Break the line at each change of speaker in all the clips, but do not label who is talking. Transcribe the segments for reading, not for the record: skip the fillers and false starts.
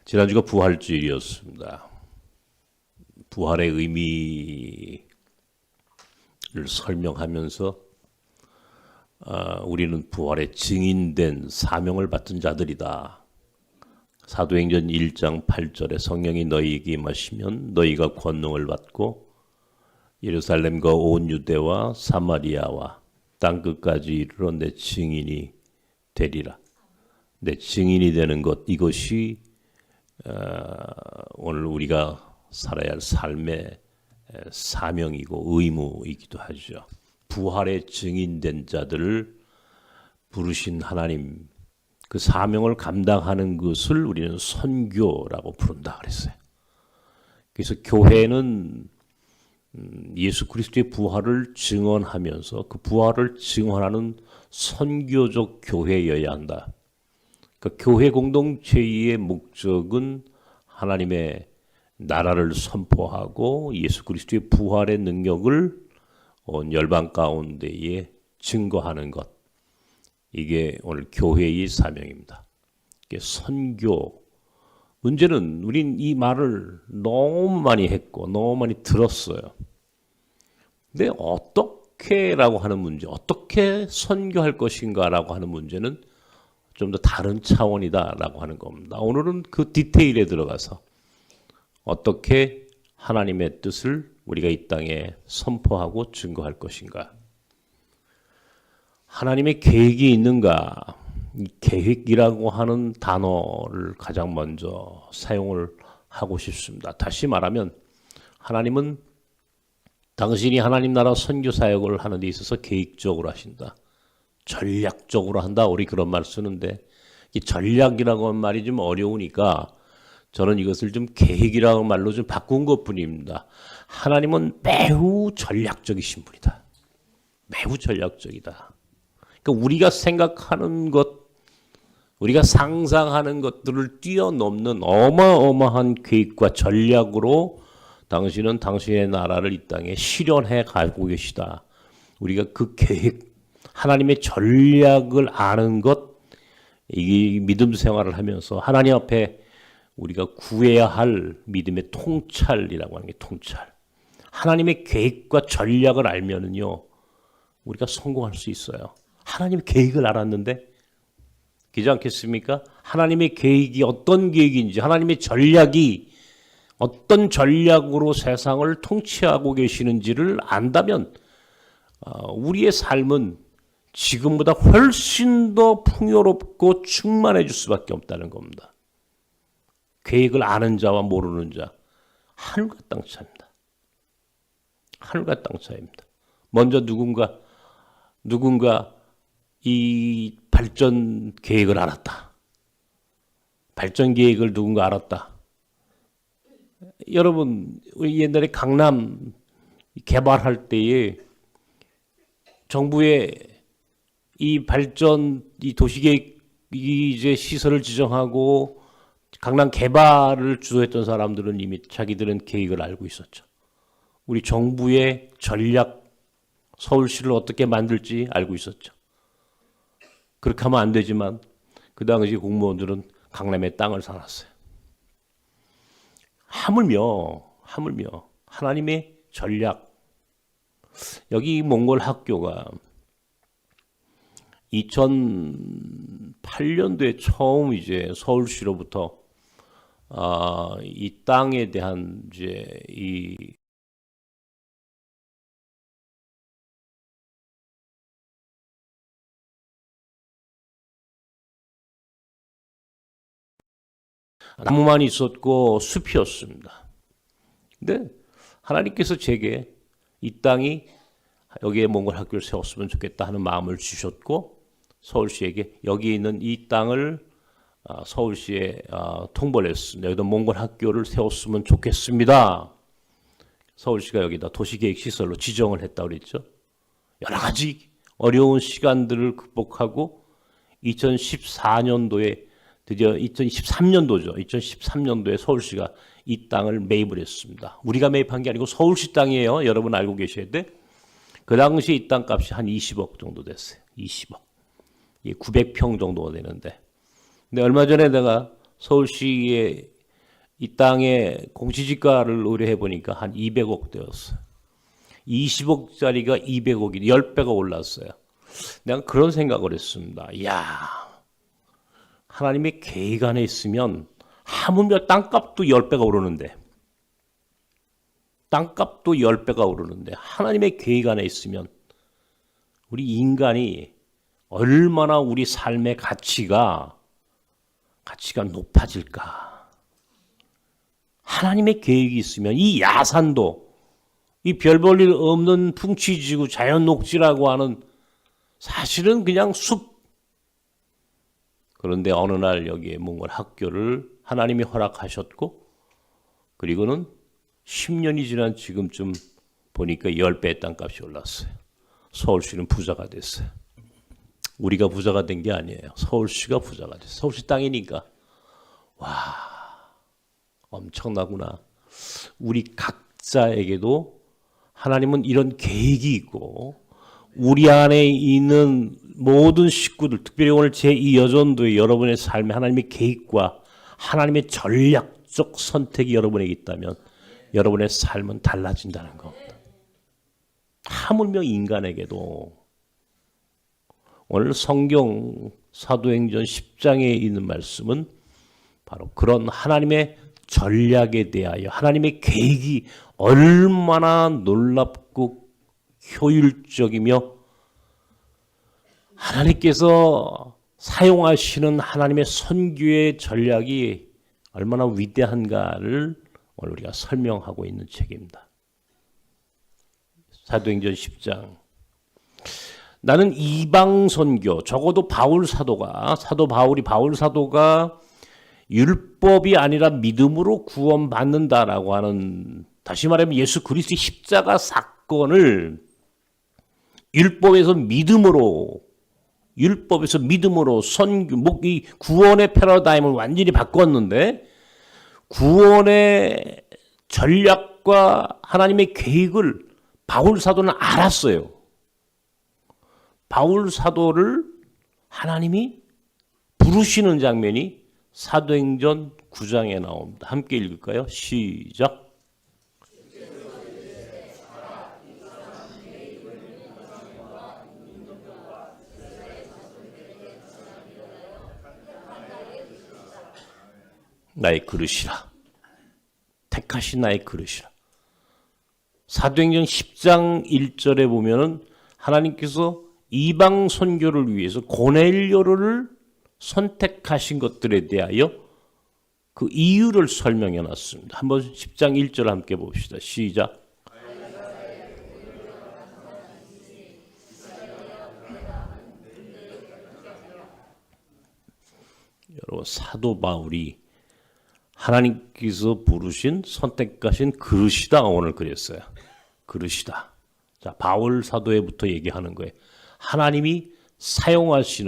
지난주가 부활주일이었습니다. 부활의 의미를 설명하면서 우리는 부활의 증인된 사명을 받은 자들이다. 사도행전 1장 8절에 성령이 너희에게 임하시면 너희가 권능을 받고 예루살렘과 온 유대와 사마리아와 땅끝까지 이르러 내 증인이 되리라. 내 증인이 되는 것, 이것이 오늘 우리가 살아야 할 삶의 사명이고 의무이기도 하죠. 부활의 증인된 자들을 부르신 하나님, 그 사명을 감당하는 것을 우리는 선교라고 부른다 그랬어요. 그래서 교회는 예수 그리스도의 부활을 증언하면서 그 부활을 증언하는 선교적 교회여야 한다. 그러니까 교회 공동체의 목적은 하나님의 나라를 선포하고 예수 그리스도의 부활의 능력을 온 열방 가운데에 증거하는 것. 이게 오늘 교회의 사명입니다. 이게 선교. 문제는 우린 이 말을 너무 많이 했고 너무 많이 들었어요. 근데 어떻게라고 하는 문제, 어떻게 선교할 것인가라고 하는 문제는 좀 더 다른 차원이다라고 하는 겁니다. 오늘은 그 디테일에 들어가서 어떻게 하나님의 뜻을 우리가 이 땅에 선포하고 증거할 것인가. 하나님의 계획이 있는가. 이 계획이라고 하는 단어를 가장 먼저 사용을 하고 싶습니다. 다시 말하면 하나님은 당신이 하나님 나라 선교 사역을 하는 데 있어서 계획적으로 하신다. 전략적으로 한다. 우리 그런 말 쓰는데 이 전략이라고 하는 말이 좀 어려우니까 저는 이것을 좀 계획이라는 말로 좀 바꾼 것뿐입니다. 하나님은 매우 전략적이신 분이다. 매우 전략적이다. 그러니까 우리가 생각하는 것, 우리가 상상하는 것들을 뛰어넘는 어마어마한 계획과 전략으로 당신은 당신의 나라를 이 땅에 실현해 가고 계시다. 우리가 그 계획, 하나님의 전략을 아는 것, 이 믿음 생활을 하면서 하나님 앞에 우리가 구해야 할 믿음의 통찰이라고 하는 게 통찰. 하나님의 계획과 전략을 알면은요, 우리가 성공할 수 있어요. 하나님의 계획을 알았는데, 그렇지 않겠습니까? 하나님의 계획이 어떤 계획인지, 하나님의 전략이 어떤 전략으로 세상을 통치하고 계시는지를 안다면, 우리의 삶은 지금보다 훨씬 더 풍요롭고 충만해질 수밖에 없다는 겁니다. 계획을 아는 자와 모르는 자, 하늘과 땅 차이입니다. 하늘과 땅 차이입니다. 먼저 누군가 이 발전 계획을 알았다. 발전 계획을 누군가 알았다. 여러분, 우리 옛날에 강남 개발할 때에 정부의 이 발전, 이 도시계획, 이제 시설을 지정하고 강남 개발을 주도했던 사람들은 이미 자기들은 계획을 알고 있었죠. 우리 정부의 전략, 서울시를 어떻게 만들지 알고 있었죠. 그렇게 하면 안 되지만 그 당시 공무원들은 강남에 땅을 사놨어요. 하물며 하나님의 전략. 여기 몽골 학교가 2008년도에 처음 이제 서울시로부터 이 땅에 대한 이제 이 나무만 있었고 숲이었습니다. 근데 하나님께서 제게 이 땅이 여기에 몽골 학교를 세웠으면 좋겠다 하는 마음을 주셨고 서울시에게 여기 있는 이 땅을 서울시에 통보를 했습니다. 여기다 몽골 학교를 세웠으면 좋겠습니다. 서울시가 여기다 도시계획시설로 지정을 했다고 그랬죠. 여러 가지 어려운 시간들을 극복하고 2014년도에 드디어 2013년도죠. 2013년도에 서울시가 이 땅을 매입을 했습니다. 우리가 매입한 게 아니고 서울시 땅이에요. 여러분 알고 계셔야 돼. 그 당시 이 땅값이 한 20억 정도 됐어요. 20억. 900평 정도가 되는데. 근데 얼마 전에 내가 서울시에 이 땅에 공시지가를 의뢰해 보니까 한 200억 되었어요. 20억짜리가 200억이 10배가 올랐어요. 내가 그런 생각을 했습니다. 이야, 하나님의 계획 안에 있으면 하물며 땅값도 10배가 오르는데, 땅값도 10배가 오르는데 하나님의 계획 안에 있으면 우리 인간이 얼마나 우리 삶의 가치가 높아질까. 하나님의 계획이 있으면 이 야산도, 이 별 볼 일 없는 풍치지구 자연 녹지라고 하는 사실은 그냥 숲. 그런데 어느 날 여기에 몽골 학교를 하나님이 허락하셨고, 그리고는 10년이 지난 지금쯤 보니까 10배의 땅값이 올랐어요. 서울시는 부자가 됐어요. 우리가 부자가 된 게 아니에요. 서울시가 부자가 됐어요. 서울시 땅이니까. 와, 엄청나구나. 우리 각자에게도 하나님은 이런 계획이 있고, 우리 안에 있는 모든 식구들, 특별히 오늘 제2 여전도의 여러분의 삶에 하나님의 계획과 하나님의 전략적 선택이 여러분에게 있다면 여러분의 삶은 달라진다는 겁니다. 하물며 인간에게도 오늘 성경 사도행전 10장에 있는 말씀은 바로 그런 하나님의 전략에 대하여 하나님의 계획이 얼마나 놀랍고 효율적이며 하나님께서 사용하시는 하나님의 선교의 전략이 얼마나 위대한가를 오늘 우리가 설명하고 있는 책입니다. 사도행전 10장. 나는 이방 선교, 적어도 사도 바울이 율법이 아니라 믿음으로 구원받는다라고 하는, 다시 말하면 예수 그리스도의 십자가 사건을 율법에서 믿음으로 선교, 이 구원의 패러다임을 완전히 바꿨는데, 구원의 전략과 하나님의 계획을 바울 사도는 알았어요. 바울 사도를 하나님이 부르시는 장면이 사도행전 9장에 나옵니다. 함께 읽을까요? 시작. 나의 그릇이라. 택하신 나의 그릇이라. 사도행전 10장 1절에 보면은 하나님께서 이방 선교를 위해서 고넬료를 선택하신 것들에 대하여 그 이유를 설명해 놨습니다. 한번 10장 1절 함께 봅시다. 시작. 여러분, 사도 바울이 하나님께서 부르신 선택하신 그릇이다 오늘 그랬어요. 그릇이다. 자, 바울 사도에부터 얘기하는 거예요. 하나님이 사용하시기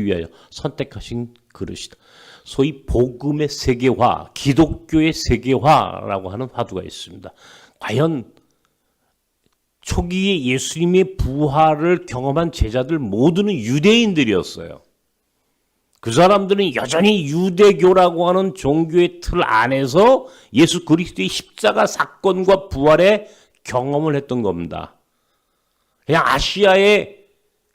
위하여 선택하신 그릇이다. 소위 복음의 세계화, 기독교의 세계화라고 하는 화두가 있습니다. 과연 초기에 예수님의 부활을 경험한 제자들 모두는 유대인들이었어요. 그 사람들은 여전히 유대교라고 하는 종교의 틀 안에서 예수 그리스도의 십자가 사건과 부활의 경험을 했던 겁니다. 그냥 아시아에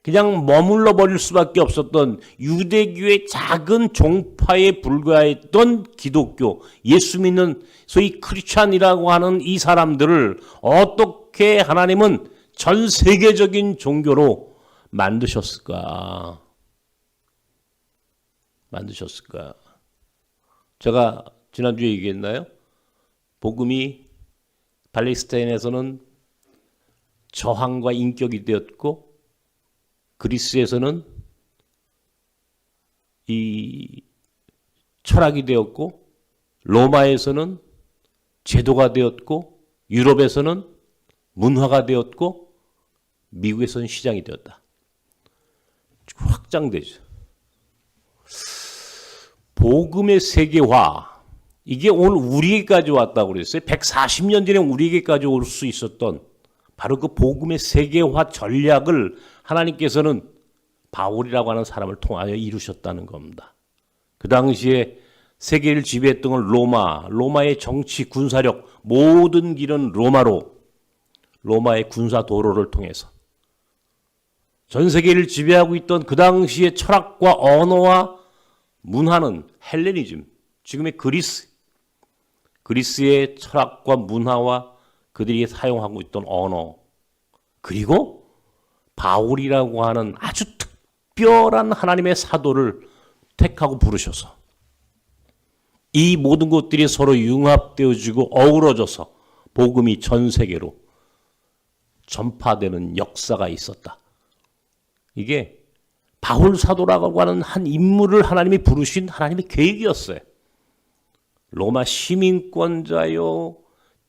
그냥 머물러 버릴 수밖에 없었던 유대교의 작은 종파에 불과했던 기독교, 예수 믿는 소위 크리스찬이라고 하는 이 사람들을 어떻게 하나님은 전 세계적인 종교로 만드셨을까? 제가 지난주에 얘기했나요? 복음이 팔레스타인에서는 저항과 인격이 되었고, 그리스에서는 이 철학이 되었고, 로마에서는 제도가 되었고, 유럽에서는 문화가 되었고, 미국에서는 시장이 되었다. 확장되죠. 복음의 세계화, 이게 오늘 우리에게까지 왔다고 그랬어요. 140년 전에 우리에게까지 올 수 있었던 바로 그 복음의 세계화 전략을 하나님께서는 바울이라고 하는 사람을 통하여 이루셨다는 겁니다. 그 당시에 세계를 지배했던 건 로마의 정치, 군사력, 모든 길은 로마의 군사 도로를 통해서 전 세계를 지배하고 있던 그 당시의 철학과 언어와 문화는 헬레니즘, 지금의 그리스의 철학과 문화와 그들이 사용하고 있던 언어, 그리고 바울이라고 하는 아주 특별한 하나님의 사도를 택하고 부르셔서 이 모든 것들이 서로 융합되어지고 어우러져서 복음이 전 세계로 전파되는 역사가 있었다. 이게 바울 사도라고 하는 한 인물을 하나님이 부르신 하나님의 계획이었어요. 로마 시민권자요,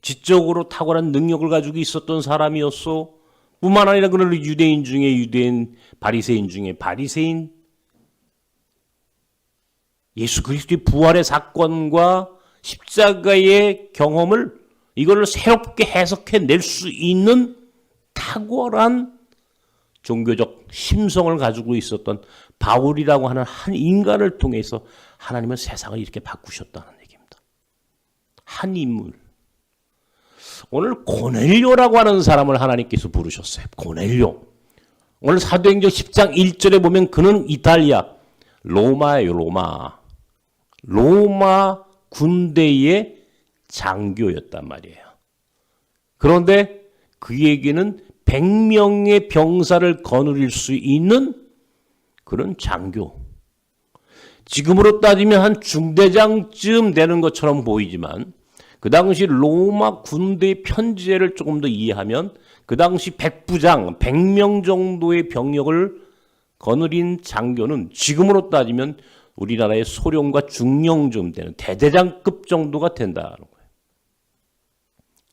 지적으로 탁월한 능력을 가지고 있었던 사람이었어. 뿐만 아니라 그는 유대인 중에 유대인, 바리새인 중에 바리새인, 예수 그리스도의 부활의 사건과 십자가의 경험을 이거를 새롭게 해석해낼 수 있는 탁월한 종교적 심성을 가지고 있었던 바울이라고 하는 한 인간을 통해서 하나님은 세상을 이렇게 바꾸셨다는 얘기입니다. 한 인물. 오늘 고넬료라고 하는 사람을 하나님께서 부르셨어요. 고넬료. 오늘 사도행전 10장 1절에 보면 그는 이탈리아, 로마예요. 로마 군대의 장교였단 말이에요. 그런데 그에게는 100명의 병사를 거느릴 수 있는 그런 장교. 지금으로 따지면 한 중대장쯤 되는 것처럼 보이지만 그 당시 로마 군대의 편제를 조금 더 이해하면 그 당시 백부장, 100명 정도의 병력을 거느린 장교는 지금으로 따지면 우리나라의 소령과 중령쯤 되는 대대장급 정도가 된다는 거예요.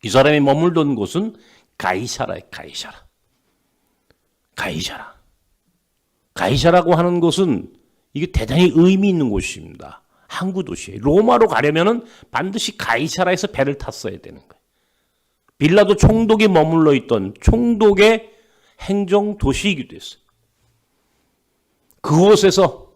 이 사람이 머물던 곳은 가이사라예요. 가이사라고 하는 곳은 이게 대단히 의미 있는 곳입니다. 항구 도시예요. 로마로 가려면은 반드시 가이사라에서 배를 탔어야 되는 거예요. 빌라도 총독이 머물러 있던 총독의 행정 도시이기도 했어요. 그곳에서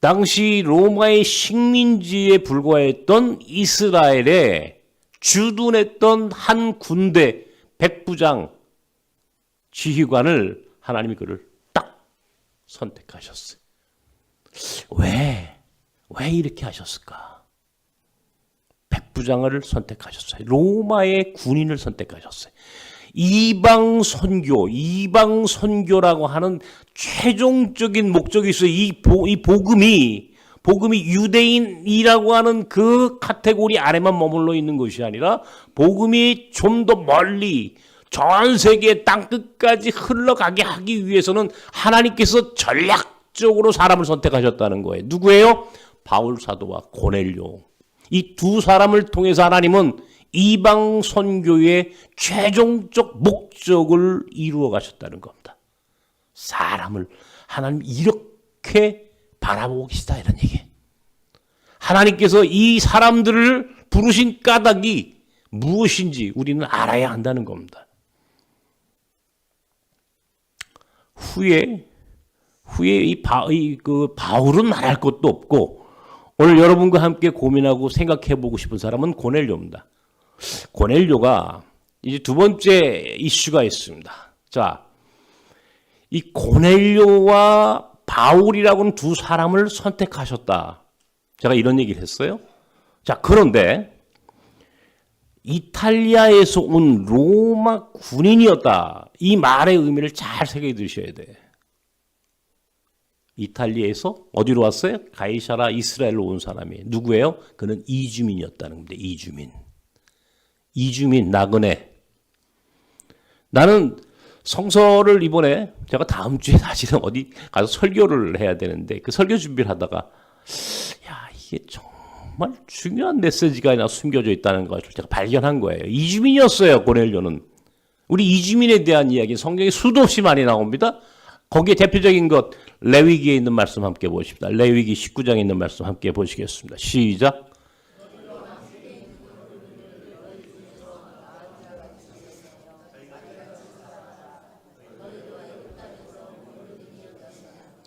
당시 로마의 식민지에 불과했던 이스라엘에 주둔했던 한 군대 백부장 지휘관을 하나님이 그를 딱 선택하셨어요. 왜 이렇게 하셨을까? 백부장을 선택하셨어요. 로마의 군인을 선택하셨어요. 이방 선교라고 하는 최종적인 목적이 있어요. 이 복음이 유대인이라고 하는 그 카테고리 안에만 머물러 있는 것이 아니라 복음이 좀 더 멀리 전 세계 땅 끝까지 흘러가게 하기 위해서는 하나님께서 전략적으로 사람을 선택하셨다는 거예요. 누구예요? 바울 사도와 고넬료. 이 두 사람을 통해서 하나님은 이방 선교의 최종적 목적을 이루어 가셨다는 겁니다. 사람을 하나님 이렇게 바라보고 계시다 이런 얘기예요. 하나님께서 이 사람들을 부르신 까닭이 무엇인지 우리는 알아야 한다는 겁니다. 후에 바울은 말할 것도 없고 오늘 여러분과 함께 고민하고 생각해 보고 싶은 사람은 고넬료입니다. 고넬료가 이제 두 번째 이슈가 있습니다. 자, 이 고넬료와 바울이라고는 두 사람을 선택하셨다. 제가 이런 얘기를 했어요. 자, 그런데 이탈리아에서 온 로마 군인이었다. 이 말의 의미를 잘 새겨 두셔야 돼. 이탈리아에서 어디로 왔어요? 가이사라 이스라엘로 온 사람이에요. 누구예요? 그는 이주민이었다는 겁니다. 이주민 나그네. 나는 성서를 이번에 제가 다음 주에 사실은 어디 가서 설교를 해야 되는데 그 설교 준비를 하다가 이게 정말 중요한 메시지가 하나 숨겨져 있다는 것을 제가 발견한 거예요. 이주민이었어요. 고넬료는. 우리 이주민에 대한 이야기 성경에 수도 없이 많이 나옵니다. 거기에 대표적인 것 레위기에 있는 말씀 함께 보십시다. 레위기 19장에 있는 말씀 함께 보시겠습니다. 시작.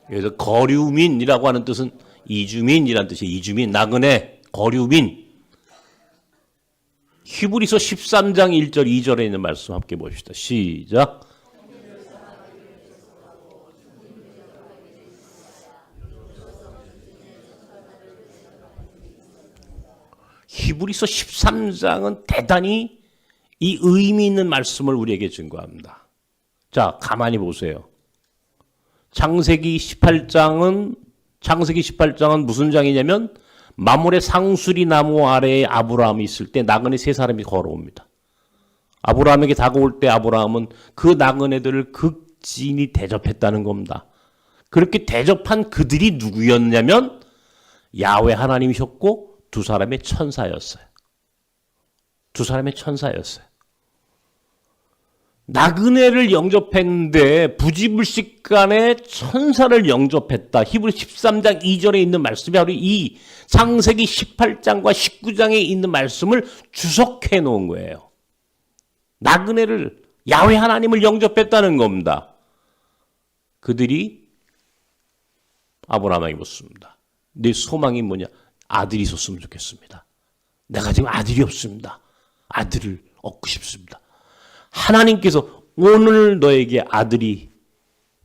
그래서 거류민이라고 하는 뜻은 이주민이란 뜻이에요. 이주민, 나그네, 거류민. 히브리서 13장 1절 2절에 있는 말씀 함께 봅시다. 시작. 히브리서 13장은 대단히 이 의미 있는 말씀을 우리에게 증거합니다. 자, 가만히 보세요. 창세기 18장은 무슨 장이냐면 마물의 상수리 나무 아래에 아브라함이 있을 때 나그네 세 사람이 걸어옵니다. 아브라함에게 다가올 때 아브라함은 그 나그네들을 극진히 대접했다는 겁니다. 그렇게 대접한 그들이 누구였냐면 야훼 하나님이셨고 두 사람의 천사였어요. 두 사람의 천사였어요. 나그네를 영접했는데 부지불식간에 천사를 영접했다. 히브리 13장 2절에 있는 말씀이 바로 이 창세기 18장과 19장에 있는 말씀을 주석해 놓은 거예요. 나그네를 야훼 하나님을 영접했다는 겁니다. 그들이 아브라함에게 묻습니다. 네 소망이 뭐냐? 아들이 있었으면 좋겠습니다. 내가 지금 아들이 없습니다. 아들을 얻고 싶습니다. 하나님께서 오늘 너에게 아들이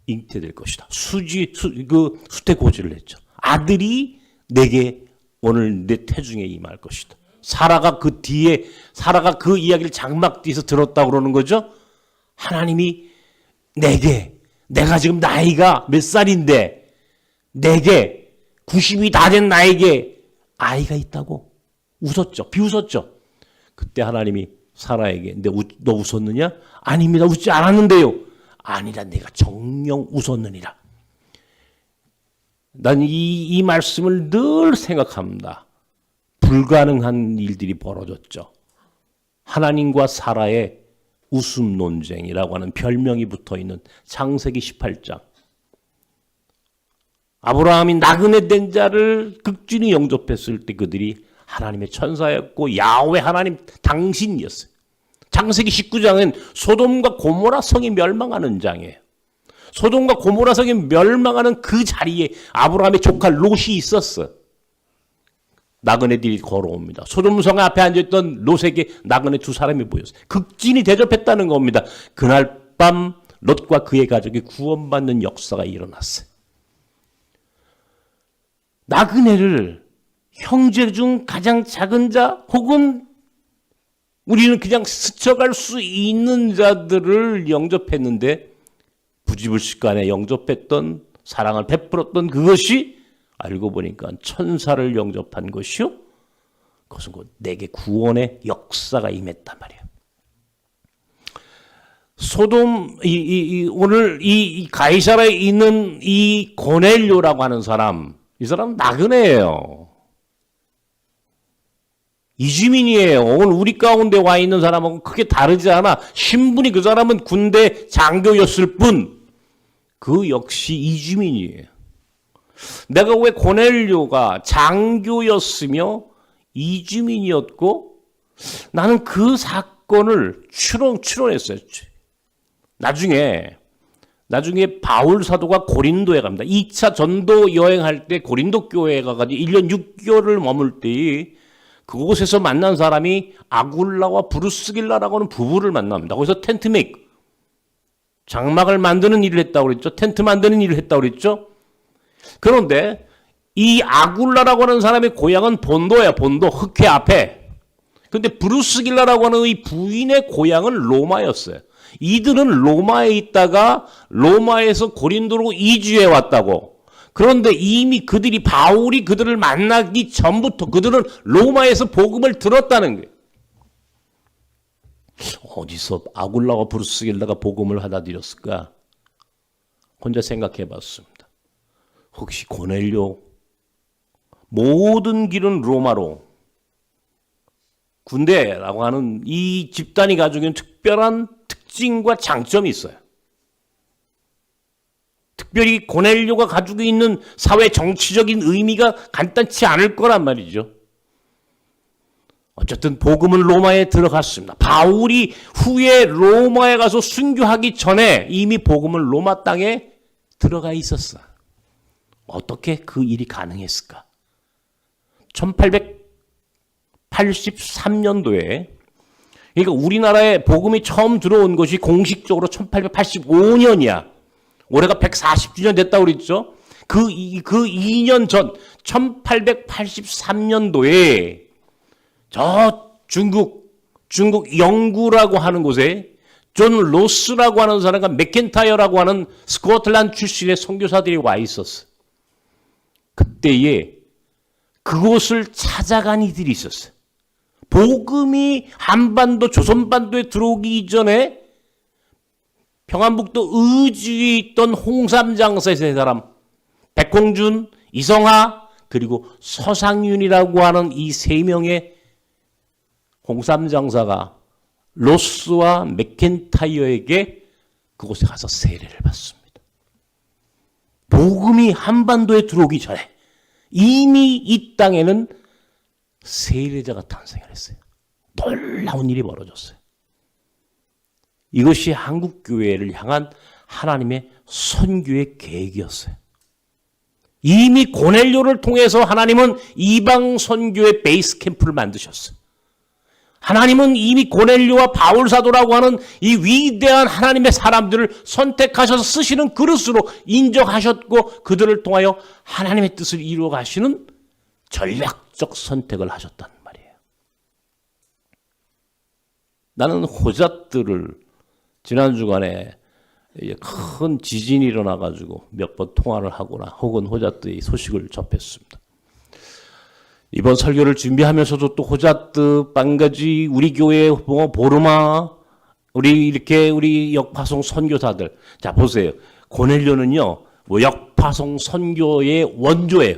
잉태될 것이다. 수태고지를 했죠. 아들이 내게 오늘 내 태중에 임할 것이다. 사라가 그 이야기를 장막 뒤에서 들었다고 그러는 거죠. 하나님이 내가 지금 나이가 몇 살인데 내게 90이 다 된 나에게 아이가 있다고 웃었죠. 비웃었죠. 그때 하나님이 사라에게 너 웃었느냐? 아닙니다. 웃지 않았는데요. 아니라 내가 정녕 웃었느니라. 난 이 말씀을 늘 생각합니다. 불가능한 일들이 벌어졌죠. 하나님과 사라의 웃음 논쟁이라고 하는 별명이 붙어있는 창세기 18장. 아브라함이 나그네 된 자를 극진히 영접했을 때 그들이 하나님의 천사였고 야훼 하나님 당신이었어요. 창세기 19장은 소돔과 고모라 성이 멸망하는 장이에요. 소돔과 고모라 성이 멸망하는 그 자리에 아브라함의 조카 롯이 있었어. 나그네들이 걸어옵니다. 소돔 성 앞에 앉아있던 롯에게 나그네 두 사람이 보였어요. 극진히 대접했다는 겁니다. 그날 밤 롯과 그의 가족이 구원받는 역사가 일어났어요. 나그네를 형제 중 가장 작은 자 혹은 우리는 그냥 스쳐갈 수 있는 자들을 영접했는데 부지불식간에 영접했던 사랑을 베풀었던 그것이 알고 보니까 천사를 영접한 것이요. 그것은 곧 내게 구원의 역사가 임했단 말이에요. 소돔 오늘 이 가이사라에 있는 이 고넬료라고 하는 사람, 이 사람 나그네예요. 이주민이에요. 오늘 우리 가운데 와 있는 사람하고 크게 다르지 않아. 신분이 그 사람은 군대 장교였을 뿐 그 역시 이주민이에요. 내가 왜 고넬료가 장교였으며 이주민이었고 나는 그 사건을 추론했어요. 나중에 바울 사도가 고린도에 갑니다. 2차 전도 여행할 때 고린도 교회에 가가지고 1년 6개월을 머물 때 그곳에서 만난 사람이 아굴라와 브루스길라라고 하는 부부를 만납니다. 거기서 텐트 메이크, 장막을 만드는 일을 했다고 그랬죠. 텐트 만드는 일을 했다고 그랬죠. 그런데 이 아굴라라고 하는 사람의 고향은 본도야. 본도, 흑해 앞에. 그런데 브루스길라라고 하는 이 부인의 고향은 로마였어요. 이들은 로마에 있다가 로마에서 고린도로 이주해 왔다고. 그런데 이미 바울이 그들을 만나기 전부터 그들은 로마에서 복음을 들었다는 거예요. 어디서 아굴라와 브루스길라가 복음을 하다 드렸을까? 혼자 생각해 봤습니다. 혹시 고넬료? 모든 길은 로마로. 군대라고 하는 이 집단이 가지고 있는 특별한 특징과 장점이 있어요. 특별히 고넬료가 가지고 있는 사회 정치적인 의미가 간단치 않을 거란 말이죠. 어쨌든 복음은 로마에 들어갔습니다. 바울이 후에 로마에 가서 순교하기 전에 이미 복음은 로마 땅에 들어가 있었어. 어떻게 그 일이 가능했을까? 1883년도에, 그러니까 우리나라에 복음이 처음 들어온 것이 공식적으로 1885년이야. 올해가 140주년 됐다고 그랬죠? 그 2년 전 1883년도에 저 중국 영구라고 하는 곳에 존 로스라고 하는 사람과 맥켄타이어라고 하는 스코틀랜드 출신의 선교사들이 와 있었어. 그때에 그곳을 찾아간 이들이 있었어요. 복음이 한반도, 조선반도에 들어오기 이전에 평안북도 의주에 있던 홍삼장사의 세 사람, 백홍준, 이성하, 그리고 서상윤이라고 하는 이 세 명의 홍삼장사가 로스와 맥켄타이어에게 그곳에 가서 세례를 받습니다. 복음이 한반도에 들어오기 전에 이미 이 땅에는 세례자가 탄생을 했어요. 놀라운 일이 벌어졌어요. 이것이 한국교회를 향한 하나님의 선교의 계획이었어요. 이미 고넬료를 통해서 하나님은 이방 선교의 베이스 캠프를 만드셨어요. 하나님은 이미 고넬료와 바울 사도라고 하는 이 위대한 하나님의 사람들을 선택하셔서 쓰시는 그릇으로 인정하셨고 그들을 통하여 하나님의 뜻을 이루어 가시는 전략적 선택을 하셨단 말이에요. 나는 호잣들을 지난 주간에 큰 지진이 일어나가지고 몇 번 통화를 하거나 혹은 호잣들의 소식을 접했습니다. 이번 설교를 준비하면서도 또 호잣드, 빵가지, 우리 교회 보르마, 우리 역파송 선교사들. 자, 보세요. 고넬료는요, 역파송 선교의 원조예요.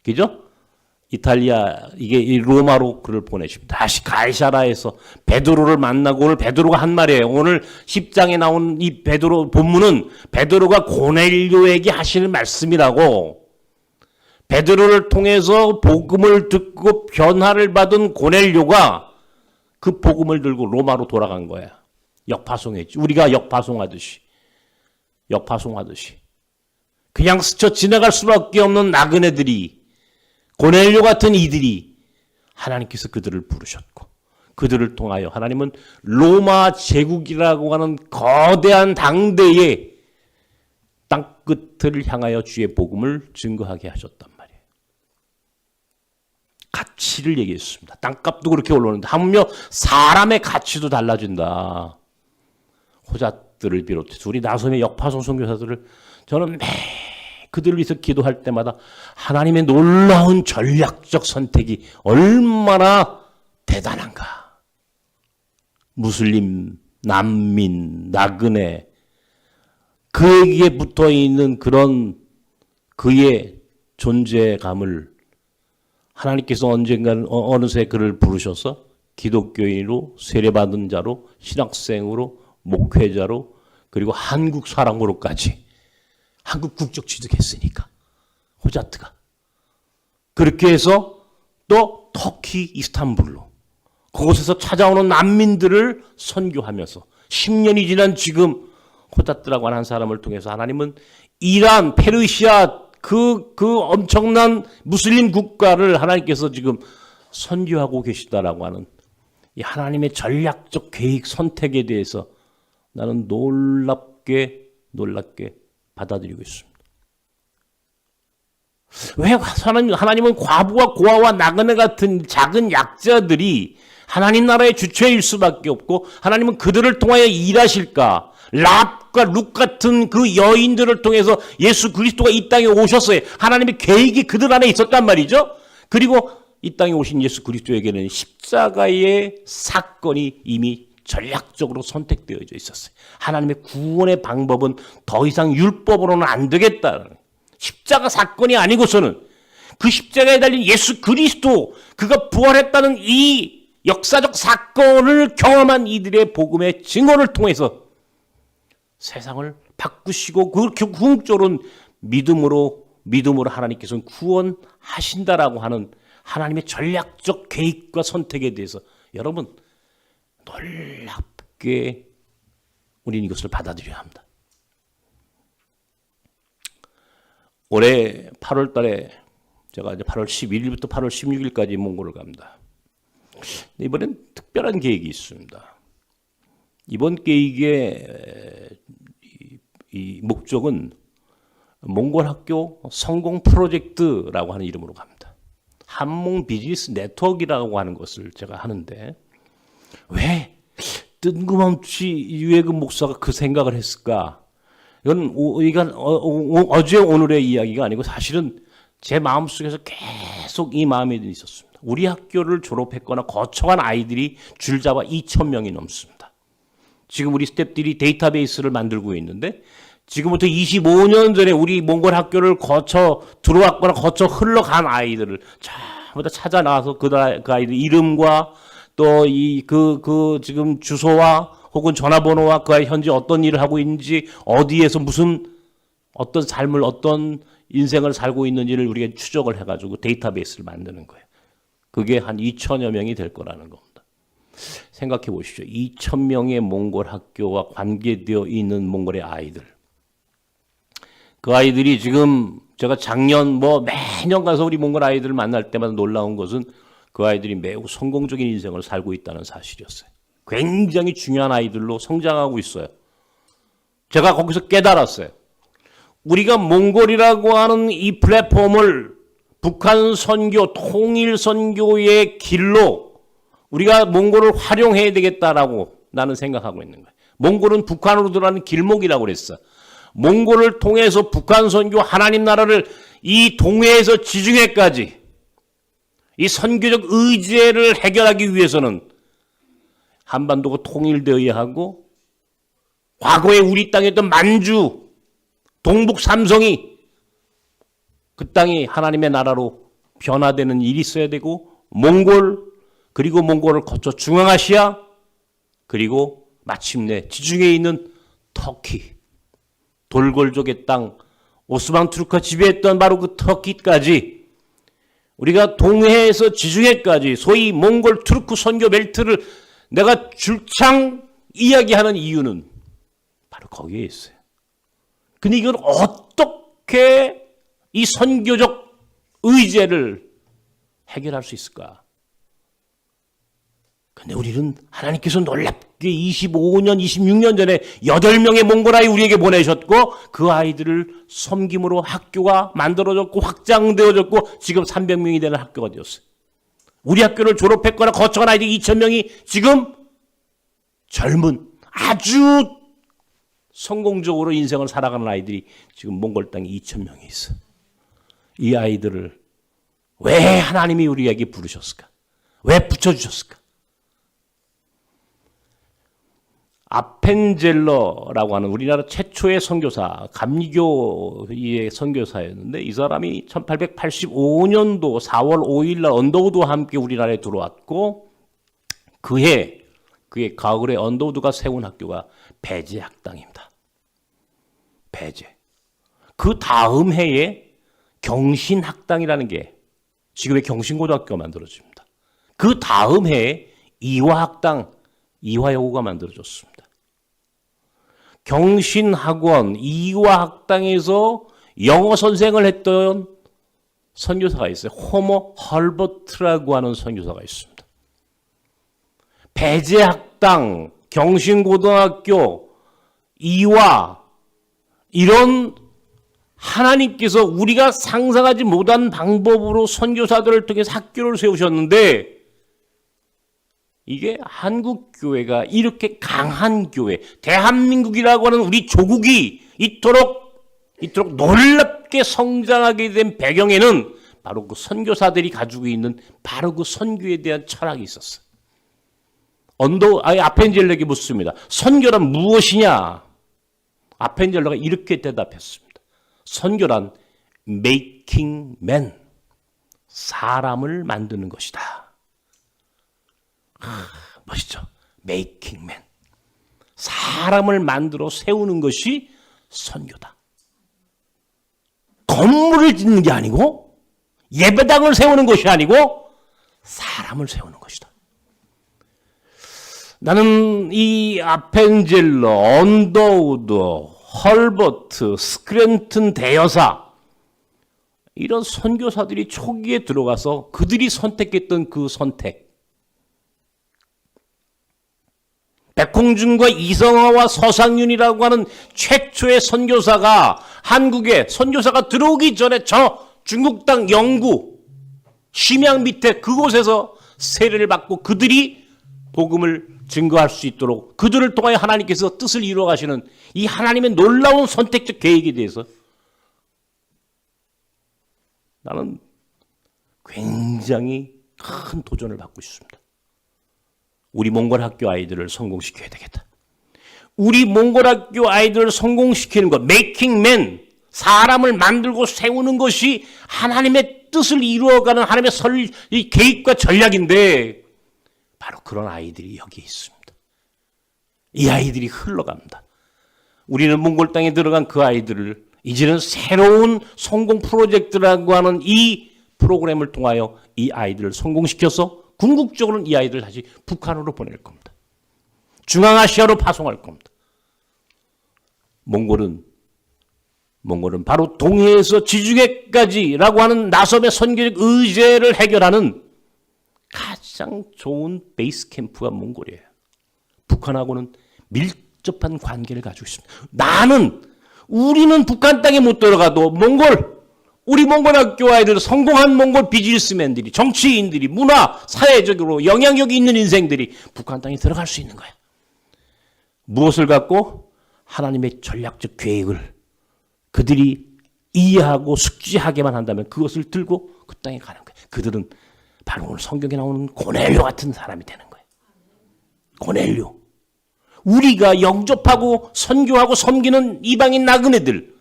그죠? 이탈리아, 이게 로마로 글을 보내십니다. 다시 가이사라에서 베드로를 만나고 오늘 베드로가 한 말이에요. 오늘 10장에 나온 이 베드로 본문은 베드로가 고넬료에게 하시는 말씀이라고. 베드로를 통해서 복음을 듣고 변화를 받은 고넬료가 그 복음을 들고 로마로 돌아간 거야. 역파송했지. 우리가 역파송하듯이. 그냥 스쳐 지나갈 수밖에 없는 나그네들이, 고넬료 같은 이들이 하나님께서 그들을 부르셨고 그들을 통하여 하나님은 로마 제국이라고 하는 거대한 당대의 땅끝을 향하여 주의 복음을 증거하게 하셨단 말이에요. 가치를 얘기했습니다. 땅값도 그렇게 올라오는데 하물며 사람의 가치도 달라진다. 호잣들을 비롯해서 우리 나섬의 역파송 선교사들을 저는 그들을 위해서 기도할 때마다 하나님의 놀라운 전략적 선택이 얼마나 대단한가. 무슬림, 난민, 나그네, 그에게 붙어있는 그런 그의 존재감을 하나님께서 언젠가는 어느새 그를 부르셔서 기독교인으로 세례받은 자로 신학생으로 목회자로 그리고 한국 사람으로까지 한국 국적 취득했으니까 호자트가 그렇게 해서 또 터키 이스탄불로 그곳에서 찾아오는 난민들을 선교하면서 10년이 지난 지금 호자트라고 하는 사람을 통해서 하나님은 이란, 페르시아 그 엄청난 무슬림 국가를 하나님께서 지금 선교하고 계시다라고 하는 이 하나님의 전략적 계획 선택에 대해서 나는 놀랍게 받아들이고 있습니다. 왜 하나님은 과부와 고아와 나그네 같은 작은 약자들이 하나님 나라의 주체일 수밖에 없고 하나님은 그들을 통하여 일하실까? 랍과 룩 같은 그 여인들을 통해서 예수 그리스도가 이 땅에 오셨어요. 하나님의 계획이 그들 안에 있었단 말이죠. 그리고 이 땅에 오신 예수 그리스도에게는 십자가의 사건이 이미 전략적으로 선택되어져 있었어요. 하나님의 구원의 방법은 더 이상 율법으로는 안 되겠다. 십자가 사건이 아니고서는 그 십자가에 달린 예수 그리스도, 그가 부활했다는 이 역사적 사건을 경험한 이들의 복음의 증언을 통해서 세상을 바꾸시고 그렇게 궁극적으로는 믿음으로 하나님께서는 구원하신다라고 하는 하나님의 전략적 계획과 선택에 대해서 여러분 놀랍게 우리는 이것을 받아들여야 합니다. 올해 8월 달에 제가 이제 8월 11일부터 8월 16일까지 몽골을 갑니다. 이번엔 특별한 계획이 있습니다. 이번 계획의 이 목적은 몽골 학교 성공 프로젝트라고 하는 이름으로 갑니다. 한몽 비즈니스 네트워크라고 하는 것을 제가 하는데 왜 뜬금없이 유해근 목사가 그 생각을 했을까? 이건 어제 오늘의 이야기가 아니고 사실은 제 마음속에서 계속 이 마음이 있었습니다. 우리 학교를 졸업했거나 거쳐간 아이들이 줄잡아 2,000명이 넘습니다. 지금 우리 스태프들이 데이터베이스를 만들고 있는데 지금부터 25년 전에 우리 몽골 학교를 거쳐 들어왔거나 거쳐 흘러간 아이들을 전부 다 찾아 나와서 그 아이들 이름과 또 지금 주소와 혹은 전화번호와 그 아이 현재 어떤 일을 하고 있는지 어디에서 어떤 삶을 어떤 인생을 살고 있는지를 우리가 추적을 해가지고 데이터베이스를 만드는 거예요. 그게 한 2천여 명이 될 거라는 겁니다. 생각해 보십시오. 2,000명의 몽골 학교와 관계되어 있는 몽골의 아이들. 그 아이들이 지금 제가 작년 매년 가서 우리 몽골 아이들을 만날 때마다 놀라운 것은 그 아이들이 매우 성공적인 인생을 살고 있다는 사실이었어요. 굉장히 중요한 아이들로 성장하고 있어요. 제가 거기서 깨달았어요. 우리가 몽골이라고 하는 이 플랫폼을 북한 선교, 통일 선교의 길로 우리가 몽골을 활용해야 되겠다라고 나는 생각하고 있는 거예요. 몽골은 북한으로 들어가는 길목이라고 그랬어. 몽골을 통해서 북한 선교 하나님 나라를 이 동해에서 지중해까지 이 선교적 의제를 해결하기 위해서는 한반도가 통일되어야 하고 과거에 우리 땅이었던 만주, 동북 삼성이 그 땅이 하나님의 나라로 변화되는 일이 있어야 되고 몽골 그리고 몽골을 거쳐 중앙아시아 그리고 마침내 지중해에 있는 터키 돌골족의 땅 오스만 투르크가 지배했던 바로 그 터키까지 우리가 동해에서 지중해까지 소위 몽골 투르크 선교 벨트를 내가 줄창 이야기하는 이유는 바로 거기에 있어요. 근데 이걸 어떻게 이 선교적 의제를 해결할 수 있을까? 근데 우리는 하나님께서 놀랍게 25년, 26년 전에 8명의 몽골 아이 우리에게 보내셨고 그 아이들을 섬김으로 학교가 만들어졌고 확장되어졌고 지금 300명이 되는 학교가 되었어요. 우리 학교를 졸업했거나 거쳐간 아이들 2,000명이 지금 젊은 아주 성공적으로 인생을 살아가는 아이들이 지금 몽골 땅에 2,000명이 있어. 이 아이들을 왜 하나님이 우리에게 부르셨을까? 왜 붙여주셨을까? 아펜젤러라고 하는 우리나라 최초의 선교사, 감리교의 선교사였는데 이 사람이 1885년도 4월 5일 날 언더우드와 함께 우리나라에 들어왔고 그해 가을에 언더우드가 세운 학교가 배제 학당입니다. 배제. 그 다음 해에 경신학당이라는 게 지금의 경신고등학교가 만들어집니다. 그 다음 해에 이화학당, 이화여고가 만들어졌습니다. 경신학원, 이화학당에서 영어 선생을 했던 선교사가 있어요. 호머 헐버트라고 하는 선교사가 있습니다. 배제학당, 경신고등학교, 이화 이런 하나님께서 우리가 상상하지 못한 방법으로 선교사들을 통해서 학교를 세우셨는데 이게 한국 교회가 이렇게 강한 교회, 대한민국이라고 하는 우리 조국이 이토록 놀랍게 성장하게 된 배경에는 바로 그 선교사들이 가지고 있는 바로 그 선교에 대한 철학이 있었어요. 아펜젤러에게 묻습니다. 선교란 무엇이냐? 아펜젤러가 이렇게 대답했습니다. 선교란 making man, 사람을 만드는 것이다. 멋있죠? making man. 사람을 만들어 세우는 것이 선교다. 건물을 짓는 게 아니고 예배당을 세우는 것이 아니고 사람을 세우는 것이다. 나는 이 아펜젤러, 언더우드, 헐버트, 스크랜튼 대여사 이런 선교사들이 초기에 들어가서 그들이 선택했던 그 선택, 백홍준과 이성화와 서상윤이라고 하는 최초의 선교사가 한국에 선교사가 들어오기 전에 저 중국 땅 영구 심양 밑에 그곳에서 세례를 받고 그들이 복음을 증거할 수 있도록 그들을 통하여 하나님께서 뜻을 이루어 가시는 이 하나님의 놀라운 선택적 계획에 대해서 나는 굉장히 큰 도전을 받고 있습니다. 우리 몽골 학교 아이들을 성공시켜야 되겠다. 우리 몽골 학교 아이들을 성공시키는 것, 메이킹 맨, 사람을 만들고 세우는 것이 하나님의 뜻을 이루어가는 하나님의 이 계획과 전략인데 바로 그런 아이들이 여기 있습니다. 이 아이들이 흘러갑니다. 우리는 몽골 땅에 들어간 그 아이들을 이제는 새로운 성공 프로젝트라고 하는 이 프로그램을 통하여 이 아이들을 성공시켜서 궁극적으로는 이 아이들을 다시 북한으로 보낼 겁니다. 중앙아시아로 파송할 겁니다. 몽골은 바로 동해에서 지중해까지라고 하는 나섬의 선교적 의제를 해결하는 가장 좋은 베이스 캠프가 몽골이에요. 북한하고는 밀접한 관계를 가지고 있습니다. 우리는 북한 땅에 못 들어가도 우리 몽골 학교 아이들, 성공한 몽골 비즈니스맨들이, 정치인들이, 문화, 사회적으로 영향력이 있는 인생들이 북한 땅에 들어갈 수 있는 거야. 무엇을 갖고? 하나님의 전략적 계획을 그들이 이해하고 숙지하게만 한다면 그것을 들고 그 땅에 가는 거야. 그들은 바로 오늘 성경에 나오는 고넬료 같은 사람이 되는 거예요. 고넬료. 우리가 영접하고 선교하고 섬기는 이방인 나그네들,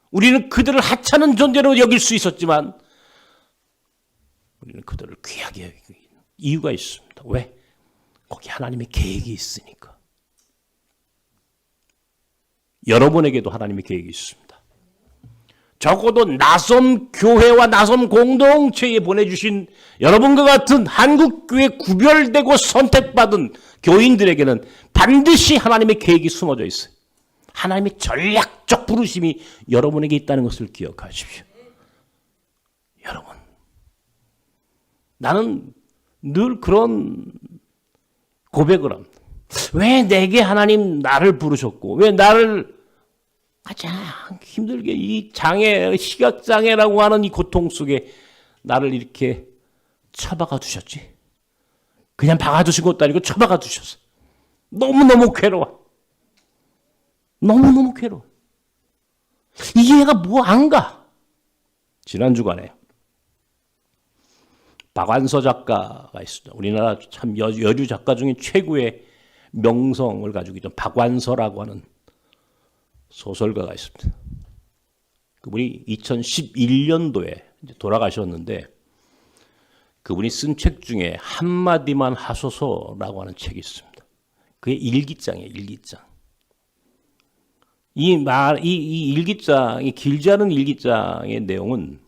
우리는 그들을 하찮은 존재로 여길 수 있었지만 우리는 그들을 귀하게 여기는 이유가 있습니다. 왜? 거기 하나님의 계획이 있으니까. 여러분에게도 하나님의 계획이 있습니다. 적어도 나섬 교회와 나섬 공동체에 보내주신 여러분과 같은 한국교회 구별되고 선택받은 교인들에게는 반드시 하나님의 계획이 숨어져 있어요. 하나님의 전략적 부르심이 여러분에게 있다는 것을 기억하십시오. 여러분, 나는 늘 그런 고백을 합니다. 왜 내게 하나님 나를 부르셨고 왜 나를 가장 힘들게 이 시각장애라고 하는 이 고통 속에 나를 이렇게 처박아 두셨지? 그냥 박아두신 것도 아니고 처박아 두셨어. 너무너무 괴로워. 너무너무 괴로워. 이해가 뭐 안 가. 지난 주간에 박완서 작가가 있습니다. 우리나라 참 여류 작가 중에 최고의 명성을 가지고 있던 박완서라고 하는 소설가가 있습니다. 그분이 2011년도에 돌아가셨는데 그분이 쓴 책 중에 한마디만 하소서라고 하는 책이 있습니다. 그게 일기장이에요. 일기장. 이 일기장이 길지 않은 일기장의 내용은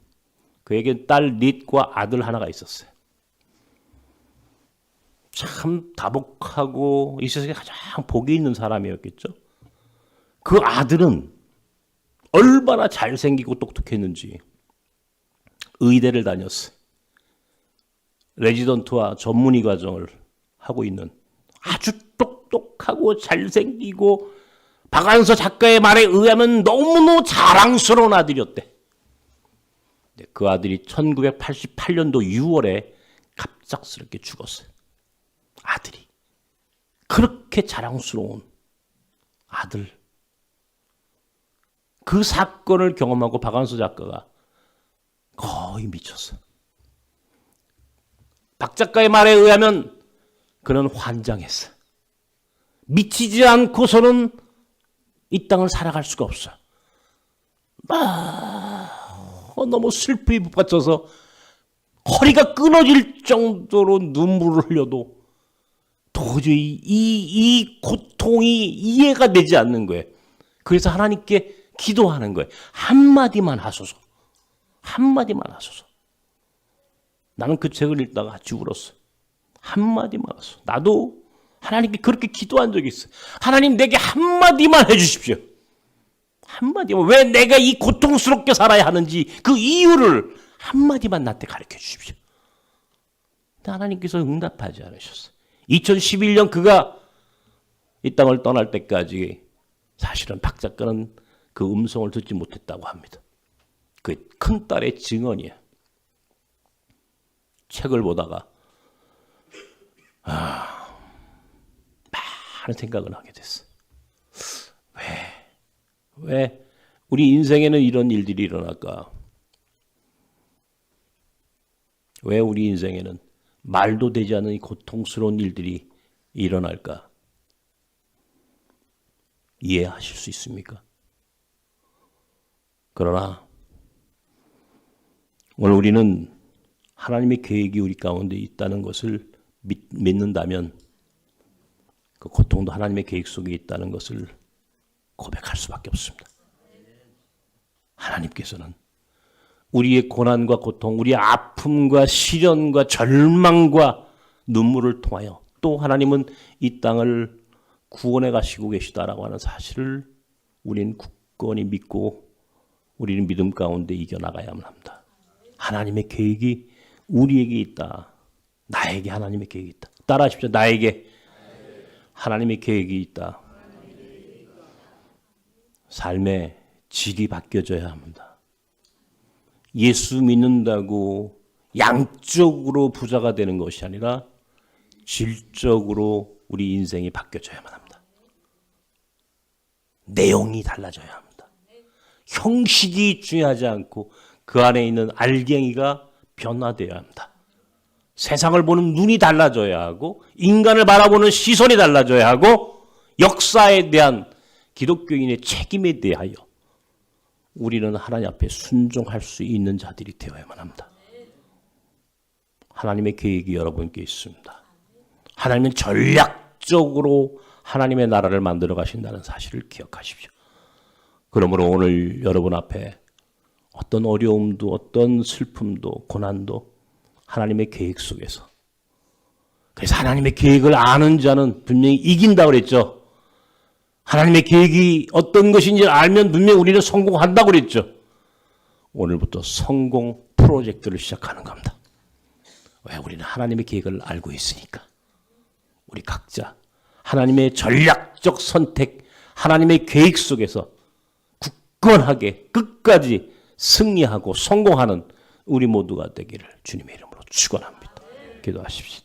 그에게 딸 릿과 아들 하나가 있었어요. 참 다복하고 이 세상에 가장 복이 있는 사람이었겠죠. 그 아들은 얼마나 잘생기고 똑똑했는지 의대를 다녔어요. 레지던트와 전문의 과정을 하고 있는 아주 똑똑하고 잘생기고 박완서 작가의 말에 의하면 너무너무 자랑스러운 아들이었대. 그 아들이 1988년도 6월에 갑작스럽게 죽었어요. 아들이. 그렇게 자랑스러운 아들. 그 사건을 경험하고 박완서 작가가 거의 미쳤어요. 박 작가의 말에 의하면 그는 환장했어요. 미치지 않고서는 이 땅을 살아갈 수가 없어. 너무 슬픔이 북받쳐서 허리가 끊어질 정도로 눈물을 흘려도 도저히 이 고통이 이해가 되지 않는 거예요. 그래서 하나님께 기도하는 거예요. 한마디만 하소서. 한마디만 하소서. 나는 그 책을 읽다가 같이 울었어. 한마디만 하소서. 나도 하나님께 그렇게 기도한 적이 있어요. 하나님 내게 한마디만 해주십시오. 한마디만, 왜 내가 이 고통스럽게 살아야 하는지 그 이유를 한마디만 나한테 가르쳐 주십시오. 근데 하나님께서 응답하지 않으셨어요. 2011년 그가 이 땅을 떠날 때까지 사실은 박 작가는 그 음성을 듣지 못했다고 합니다. 그 큰딸의 증언이에요. 책을 보다가 많은 생각을 하게 됐어요. 왜 우리 인생에는 이런 일들이 일어날까? 왜 우리 인생에는 말도 되지 않는 이 고통스러운 일들이 일어날까? 이해하실 수 있습니까? 그러나 오늘 우리는 하나님의 계획이 우리 가운데 있다는 것을 믿는다면 그 고통도 하나님의 계획 속에 있다는 것을 고백할 수밖에 없습니다. 하나님께서는 우리의 고난과 고통, 우리의 아픔과 시련과 절망과 눈물을 통하여 또 하나님은 이 땅을 구원해 가시고 계시다라고 하는 사실을 우리는 굳건히 믿고 우리는 믿음 가운데 이겨나가야만 합니다. 하나님의 계획이 우리에게 있다. 나에게 하나님의 계획이 있다. 따라하십시오. 나에게 하나님의 계획이 있다. 삶의 질이 바뀌어져야 합니다. 예수 믿는다고 양적으로 부자가 되는 것이 아니라 질적으로 우리 인생이 바뀌어져야만 합니다. 내용이 달라져야 합니다. 형식이 중요하지 않고 그 안에 있는 알갱이가 변화되어야 합니다. 세상을 보는 눈이 달라져야 하고 인간을 바라보는 시선이 달라져야 하고 역사에 대한 기독교인의 책임에 대하여 우리는 하나님 앞에 순종할 수 있는 자들이 되어야만 합니다. 하나님의 계획이 여러분께 있습니다. 하나님은 전략적으로 하나님의 나라를 만들어 가신다는 사실을 기억하십시오. 그러므로 오늘 여러분 앞에 어떤 어려움도 어떤 슬픔도 고난도 하나님의 계획 속에서, 그래서 하나님의 계획을 아는 자는 분명히 이긴다고 그랬죠. 하나님의 계획이 어떤 것인지 알면 분명히 우리는 성공한다고 그랬죠. 오늘부터 성공 프로젝트를 시작하는 겁니다. 왜? 우리는 하나님의 계획을 알고 있으니까. 우리 각자 하나님의 전략적 선택, 하나님의 계획 속에서 굳건하게 끝까지 승리하고 성공하는 우리 모두가 되기를 주님의 이름으로 축원합니다. 기도하십시오.